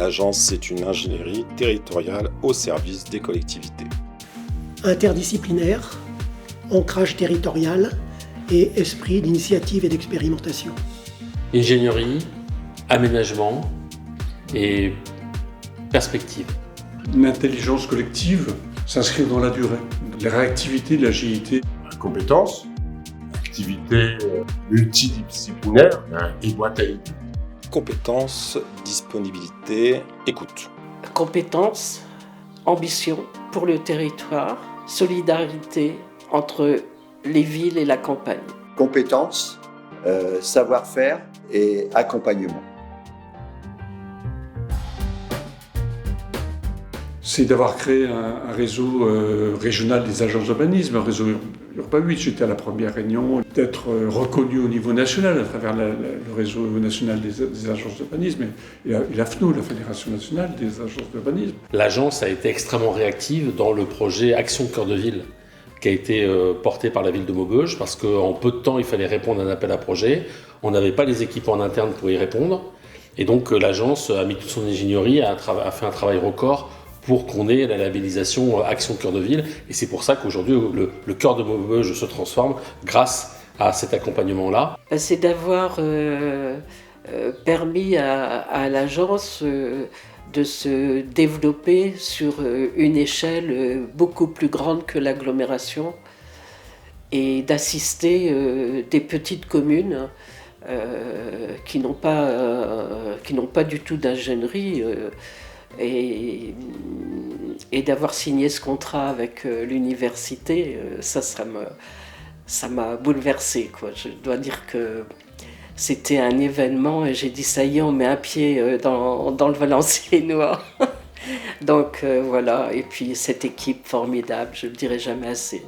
L'agence, c'est une ingénierie territoriale au service des collectivités. Interdisciplinaire, ancrage territorial et esprit d'initiative et d'expérimentation. Ingénierie, aménagement et perspective. Une intelligence collective s'inscrire dans la durée. La réactivité, l'agilité. Compétences, activité multidisciplinaire et boîte à idées. Compétences, disponibilité, écoute. Compétences, ambition pour le territoire, solidarité entre les villes et la campagne. Compétences, savoir-faire et accompagnement. C'est d'avoir créé un réseau régional des agences d'urbanisme, un réseau Urbain 8. J'étais à la première réunion, d'être reconnu au niveau national à travers le réseau national des agences d'urbanisme et l'AFNO, la Fédération nationale des agences d'urbanisme. L'agence a été extrêmement réactive dans le projet Action Cœur de Ville qui a été porté par la ville de Maubeuge parce qu'en peu de temps, il fallait répondre à un appel à projet. On n'avait pas les équipes en interne pour y répondre. Et donc l'agence a mis toute son ingénierie, a fait un travail record pour qu'on ait la labellisation Action Cœur de Ville. Et c'est pour ça qu'aujourd'hui, le cœur de Maubeuge se transforme grâce à cet accompagnement-là. C'est d'avoir permis à l'agence de se développer sur une échelle beaucoup plus grande que l'agglomération et d'assister des petites communes qui n'ont pas du tout d'ingénierie. Et d'avoir signé ce contrat avec l'université, ça m'a bouleversée, quoi. Je dois dire que c'était un événement et j'ai dit ça y est, on met un pied dans le Valenciennois. Donc voilà, et puis cette équipe formidable, je ne le dirai jamais assez.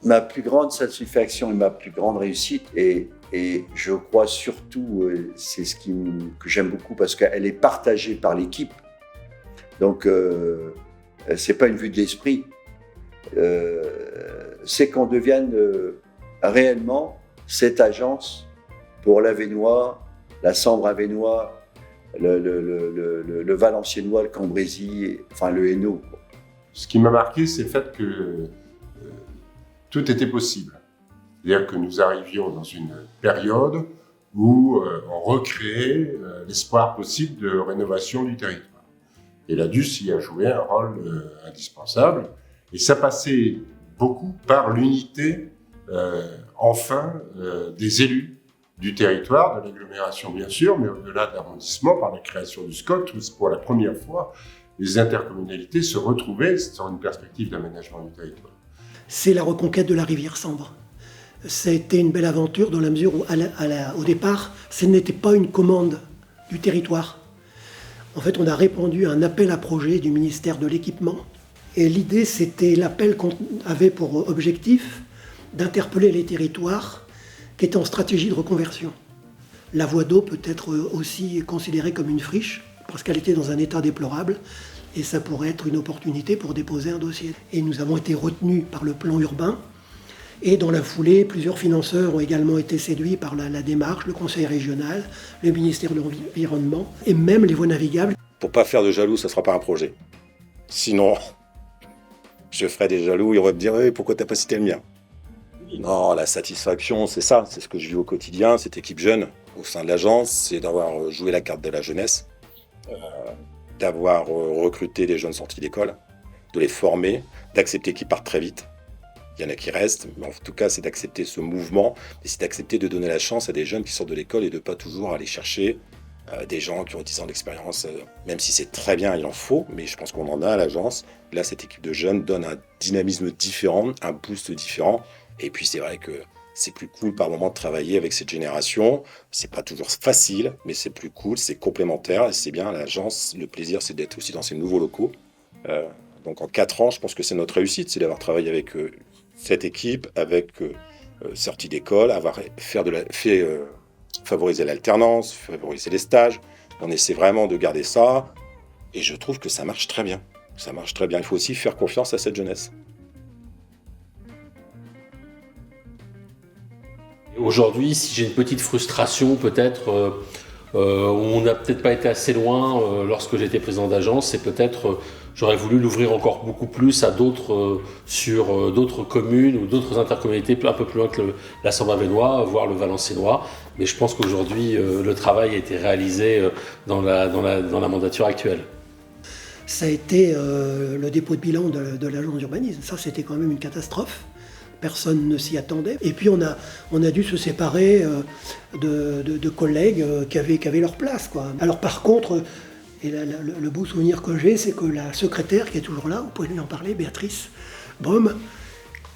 Ma plus grande satisfaction et ma plus grande réussite, et je crois surtout, c'est que j'aime beaucoup parce qu'elle est partagée par l'équipe. Donc, c'est pas une vue de l'esprit. C'est qu'on devienne réellement cette agence pour l'Avesnois, la Sambre-Avesnois, le Valenciennois, le Cambrésis, enfin le Hainaut. Ce qui m'a marqué, c'est le fait que tout était possible. C'est-à-dire que nous arrivions dans une période où on recréait l'espoir possible de rénovation du territoire. Et l'ADUS y a joué un rôle indispensable. Et ça passait beaucoup par l'unité, des élus du territoire, de l'agglomération bien sûr, mais au-delà de l'arrondissement, par la création du SCOT, où pour la première fois, les intercommunalités se retrouvaient sur une perspective d'aménagement du territoire. C'est la reconquête de la rivière Sambre. Ça a été une belle aventure dans la mesure où, au départ, ce n'était pas une commande du territoire. En fait, on a répondu à un appel à projet du ministère de l'Équipement. Et l'idée, c'était l'appel qu'on avait pour objectif d'interpeller les territoires qui étaient en stratégie de reconversion. La voie d'eau peut être aussi considérée comme une friche, parce qu'elle était dans un état déplorable, et ça pourrait être une opportunité pour déposer un dossier. Et nous avons été retenus par le plan urbain, et dans la foulée, plusieurs financeurs ont également été séduits par la démarche, le conseil régional, le ministère de l'Environnement, et même les voies navigables. Pour pas faire de jaloux, ça sera pas un projet. Sinon, je ferais des jaloux, ils auraient me dire hey, pourquoi t'as pas cité le mien. Non, la satisfaction, c'est ça, c'est ce que je vis au quotidien, cette équipe jeune au sein de l'agence, c'est d'avoir joué la carte de la jeunesse, d'avoir recruté des jeunes sortis d'école, de les former, d'accepter qu'ils partent très vite. Il y en a qui restent, mais en tout cas, c'est d'accepter ce mouvement, et c'est d'accepter de donner la chance à des jeunes qui sortent de l'école et de ne pas toujours aller chercher des gens qui ont 10 ans d'expérience, même si c'est très bien, il en faut, mais je pense qu'on en a à l'agence. Là, cette équipe de jeunes donne un dynamisme différent, un boost différent, et puis c'est vrai que c'est plus cool par moment de travailler avec cette génération. C'est pas toujours facile, mais c'est plus cool, c'est complémentaire, et c'est bien. L'agence, le plaisir, c'est d'être aussi dans ces nouveaux locaux. Donc en 4 ans, je pense que c'est notre réussite, c'est d'avoir travaillé avec cette équipe, avec sortie d'école, avoir favoriser l'alternance, favoriser les stages. On essaie vraiment de garder ça, et je trouve que ça marche très bien. Ça marche très bien. Il faut aussi faire confiance à cette jeunesse. Aujourd'hui, si j'ai une petite frustration peut-être On n'a peut-être pas été assez loin lorsque j'étais président d'agence, et peut-être j'aurais voulu l'ouvrir encore beaucoup plus à d'autres sur d'autres communes ou d'autres intercommunalités un peu plus loin que la Sambre-Avesnois, voire le Valenciennois. Mais je pense qu'aujourd'hui, le travail a été réalisé dans la mandature actuelle. Ça a été le dépôt de bilan de l'agence d'urbanisme. Ça, c'était quand même une catastrophe. Personne ne s'y attendait. Et puis, on a dû se séparer de collègues qui avaient leur place, quoi. Alors, par contre, et le beau souvenir que j'ai, c'est que la secrétaire qui est toujours là, vous pouvez lui en parler, Béatrice Baume,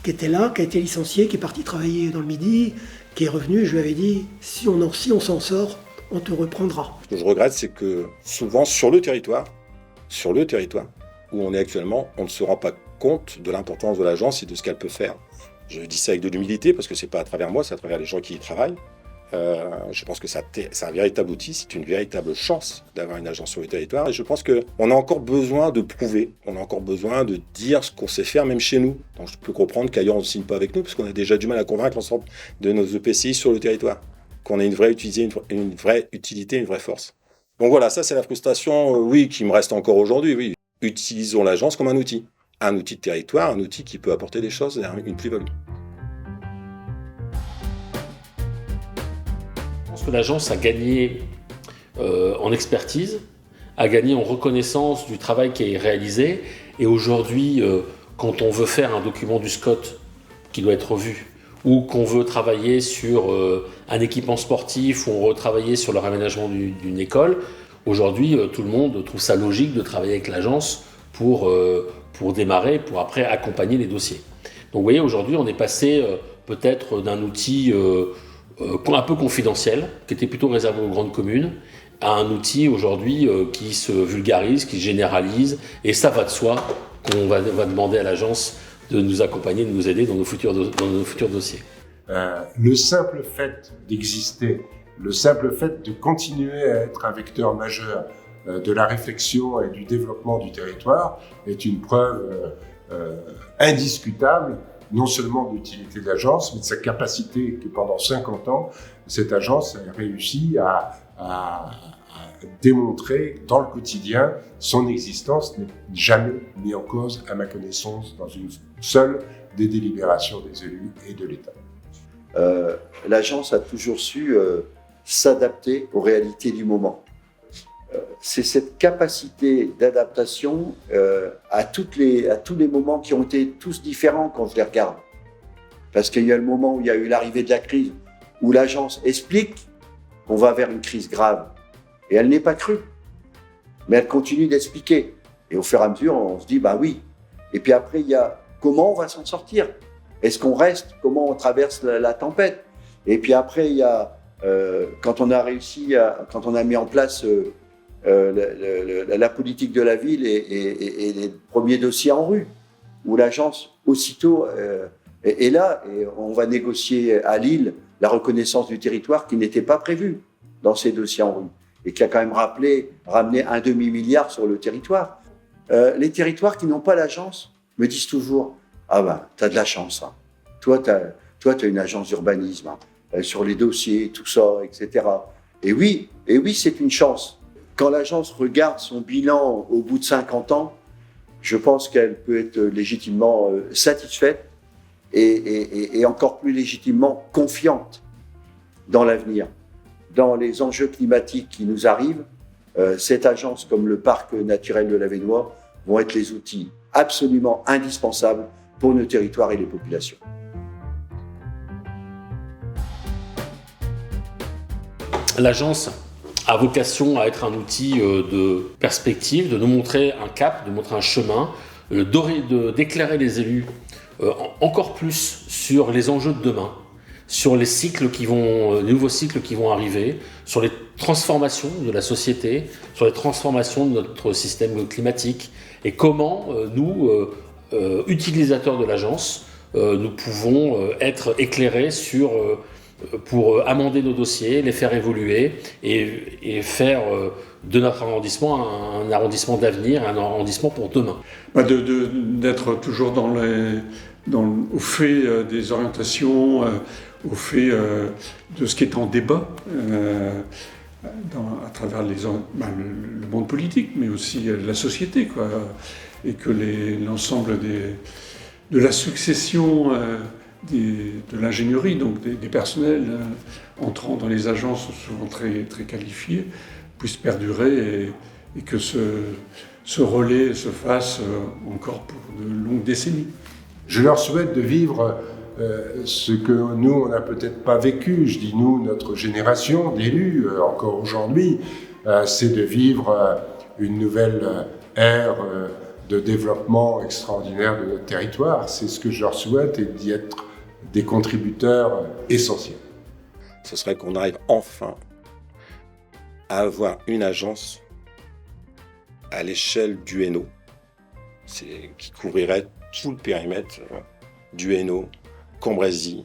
qui était là, qui a été licenciée, qui est partie travailler dans le Midi, qui est revenue, je lui avais dit, si on s'en sort, on te reprendra. Ce que je regrette, c'est que souvent, sur le territoire où on est actuellement, on ne se rend pas compte de l'importance de l'agence et de ce qu'elle peut faire. Je dis ça avec de l'humilité parce que c'est pas à travers moi, c'est à travers les gens qui y travaillent. Je pense que c'est un véritable outil, c'est une véritable chance d'avoir une agence sur le territoire. Et je pense qu'on a encore besoin de prouver, on a encore besoin de dire ce qu'on sait faire, même chez nous. Donc je peux comprendre qu'ailleurs on ne signe pas avec nous, parce qu'on a déjà du mal à convaincre l'ensemble de nos EPCI sur le territoire, qu'on a une vraie utilité, une vraie force. Donc voilà, ça c'est la frustration, oui, qui me reste encore aujourd'hui. Oui. Utilisons l'agence comme un outil de territoire, un outil qui peut apporter des choses, une plus-value. Je pense que l'agence a gagné en expertise, a gagné en reconnaissance du travail qui est réalisé. Et aujourd'hui, quand on veut faire un document du SCOT qui doit être revu, ou qu'on veut travailler sur un équipement sportif, ou on veut travailler sur le réaménagement d'une école, aujourd'hui, tout le monde trouve ça logique de travailler avec l'agence pour démarrer, pour après accompagner les dossiers. Donc vous voyez, aujourd'hui, on est passé peut-être d'un outil un peu confidentiel, qui était plutôt réservé aux grandes communes, à un outil aujourd'hui qui se vulgarise, qui se généralise, et ça va de soi qu'on va demander à l'agence de nous accompagner, de nous aider dans nos futurs dossiers. Le simple fait d'exister, le simple fait de continuer à être un vecteur majeur de la réflexion et du développement du territoire est une preuve indiscutable, non seulement de l'utilité de l'agence, mais de sa capacité que pendant 50 ans, cette agence a réussi à démontrer dans le quotidien son existence n'est jamais mise en cause, à ma connaissance, dans une seule des délibérations des élus et de l'État. L'agence a toujours su s'adapter aux réalités du moment. C'est cette capacité d'adaptation à tous les moments qui ont été tous différents quand je les regarde. Parce qu'il y a le moment où il y a eu l'arrivée de la crise, où l'agence explique qu'on va vers une crise grave. Et elle n'est pas crue. Mais elle continue d'expliquer. Et au fur et à mesure, on se dit, bah oui. Et puis après, il y a comment on va s'en sortir. Est-ce qu'on reste? Comment on traverse la tempête? Et puis après, il y a quand on a mis en place la politique de la ville et les premiers dossiers en rue, où l'agence aussitôt est là, et on va négocier à Lille la reconnaissance du territoire qui n'était pas prévue dans ces dossiers en rue, et qui a quand même ramené un demi-milliard sur le territoire. Les territoires qui n'ont pas l'agence me disent toujours « Ah ben, t'as de la chance, hein. Toi, t'as une agence d'urbanisme, hein, sur les dossiers, tout ça, etc. » Et oui, c'est une chance. Quand l'agence regarde son bilan au bout de 50 ans, je pense qu'elle peut être légitimement satisfaite et encore plus légitimement confiante dans l'avenir. Dans les enjeux climatiques qui nous arrivent, cette agence comme le parc naturel de l'Avesnois vont être les outils absolument indispensables pour nos territoires et les populations. L'agence a vocation à être un outil de perspective, de nous montrer un cap, de montrer un chemin, d'éclairer les élus encore plus sur les enjeux de demain, sur les nouveaux cycles qui vont arriver, sur les transformations de la société, sur les transformations de notre système climatique, et comment nous, utilisateurs de l'agence, nous pouvons être éclairés pour amender nos dossiers, les faire évoluer et faire de notre arrondissement un arrondissement d'avenir, un arrondissement pour demain. D'être toujours au fait des orientations, au fait de ce qui est en débat. à travers le monde politique, mais aussi la société, quoi. Et que l'ensemble de la succession de l'ingénierie, donc des personnels entrant dans les agences souvent très, très qualifiés, puissent perdurer et que ce relais se fasse encore pour de longues décennies. Je leur souhaite de vivre ce que nous, on n'a peut-être pas vécu. Je dis nous, notre génération d'élus, encore aujourd'hui, c'est de vivre une nouvelle ère de développement extraordinaire de notre territoire. C'est ce que je leur souhaite et d'y être des contributeurs essentiels. Ce serait qu'on arrive enfin à avoir une agence à l'échelle du Hainaut, qui couvrirait tout le périmètre du Hainaut, Cambrésis,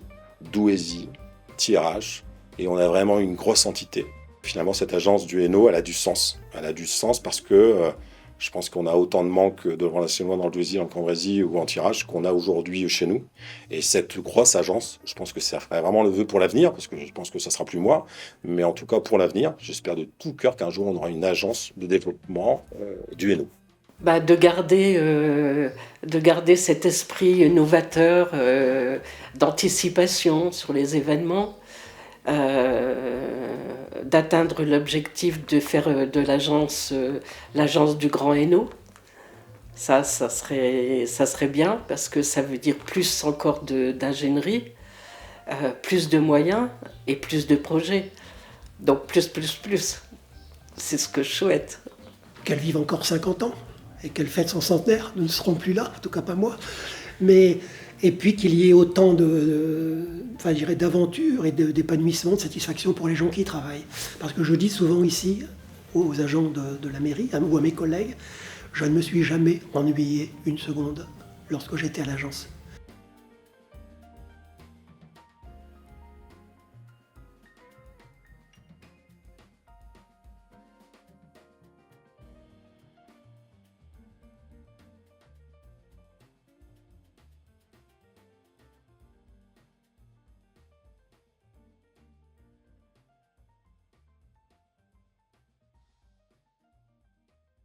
Douaisis, Thiérache, et on a vraiment une grosse entité. Finalement, cette agence du Hainaut, elle a du sens. Elle a du sens parce que je pense qu'on a autant de manques de relations dans le Douaisis, en Cambrésis ou en Thiérache qu'on a aujourd'hui chez nous. Et cette grosse agence, je pense que ça ferait vraiment le vœu pour l'avenir, parce que je pense que ça sera plus moi, mais en tout cas pour l'avenir, j'espère de tout cœur qu'un jour on aura une agence de développement du Hainaut. De garder cet esprit novateur d'anticipation sur les événements, d'atteindre l'objectif de faire de l'agence du Grand Hainaut. Ça serait bien, parce que ça veut dire plus encore d'ingénierie, plus de moyens et plus de projets. Donc plus. C'est ce que je souhaite. Qu'elle vive encore 50 ans et qu'elle fête son centenaire. Nous ne serons plus là, en tout cas pas moi. Et puis qu'il y ait autant d'aventures et d'épanouissement, de satisfaction pour les gens qui y travaillent. Parce que je dis souvent ici, aux agents de la mairie, ou à mes collègues, je ne me suis jamais ennuyé une seconde lorsque j'étais à l'agence.